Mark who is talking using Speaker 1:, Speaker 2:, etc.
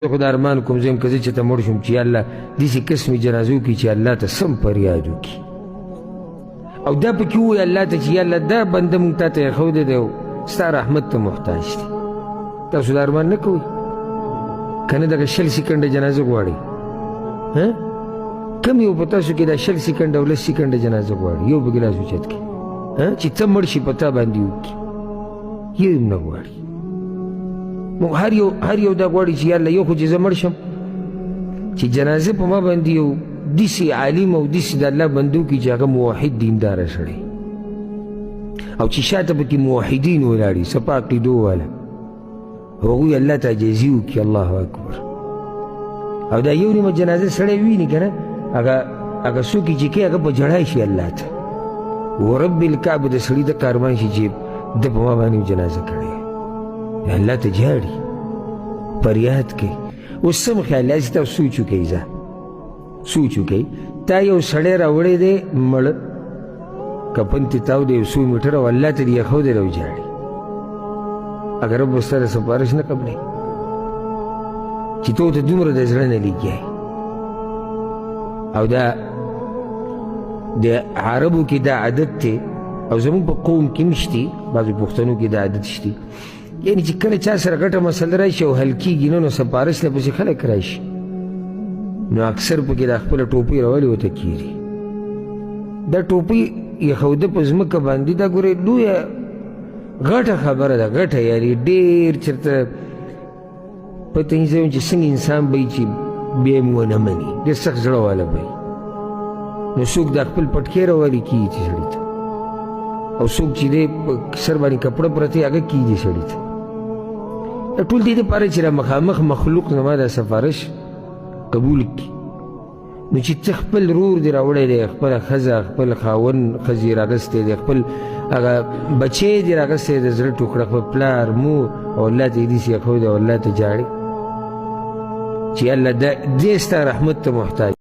Speaker 1: خدا ارمان کوم زم کزي چې ته مړ شم چې الله داسې قسمي جنازو کې چې الله ته سم فریاد وکړي او دا پکې ووایي الله ته چې یا الله دا بنده مونږ تا ته ایښودی دی او ستا رحمت ته محتاج دی. تاسو دا ارمان نه کوئ که نه دغه 20 سکنډه جنازه غواړئ؟ کم یو په تاسو کې دا 20 سکنډه او 10 سکنډه جنازه غواړي؟ یو به ګیلاس اوچت کړي چې ته مړ شي په تا باندې وکړي، یو هم نه غواړي. مونږ هر یو دا غواړي چې یالله یو خو چې زه مړ شم چې جنازه په ما باندې یو داسې عالم او داسې د الله بندو کړي چې هغه موحد دینداره سړی او چې شاته پکې موحدین ولاړي صفا عقیدو والا هغوی الله ته عاجزي وکړي. الله اکبر. او دا یو نیمه جنازه سړی ویني که نه هغه څوک چې کوي هغه به ژړای شي الله ته ورب الکعبه د سړي د کارمان شي چې ده په ما باندې جنازه کړې الله ته جاړي فریاد کوي. اوس سم خیال داسې ته سوچ وکړئ، ځه سوچ وکړئ تا یو سړی راوړی دی مړ کفن تې تاو دی 100 میټره او الله ته دې ایښودی دی او جاړي، اگر رب ستا د سفارش نه قبلوي چې ته ورته دومره د زړه نه لګیا او دا د عربو کې دا عادت دی او زموږ په قوم کې نشتي، بعضو پښتنو کې دا عادت شتي، یعنی چې کله چا سره ګټه مسله راشي او حل کېږي نو سفارش نه پسې خلک راشي نو اکثر پکې دا خپله ټوپۍ راولي ورته کېږي. دا ټوپۍ ایښوده په ځمکه باندې دا ګورئ لویه غټه خبره ده، غټه یعنې ډېر چېرته پته یې زه چې څنګه انسان به وي چې بیا یې ونه مني، ډېر سخت زړه والا به وي. نو څوک دا خپل پټکې راولي کېږي سړي ته او څوک چې دی په سر باندې کپړه پرته هغه کېږي سړي ته. ټول دې دپاره چې را مخامخ مخلوق زما دا سفارش قبول کړي نو چې ته خپل رور دې راوړی دی، خپله ښځه خپل خاوند ښځې یې راغستی دی، خپل هغه بچی دې راغستی دی د زړه ټوکړه، خپل پلار مور او الله ته یې داسې ایښودی او الله ته جاړي چې الله دې ستا رحمت ته محتاج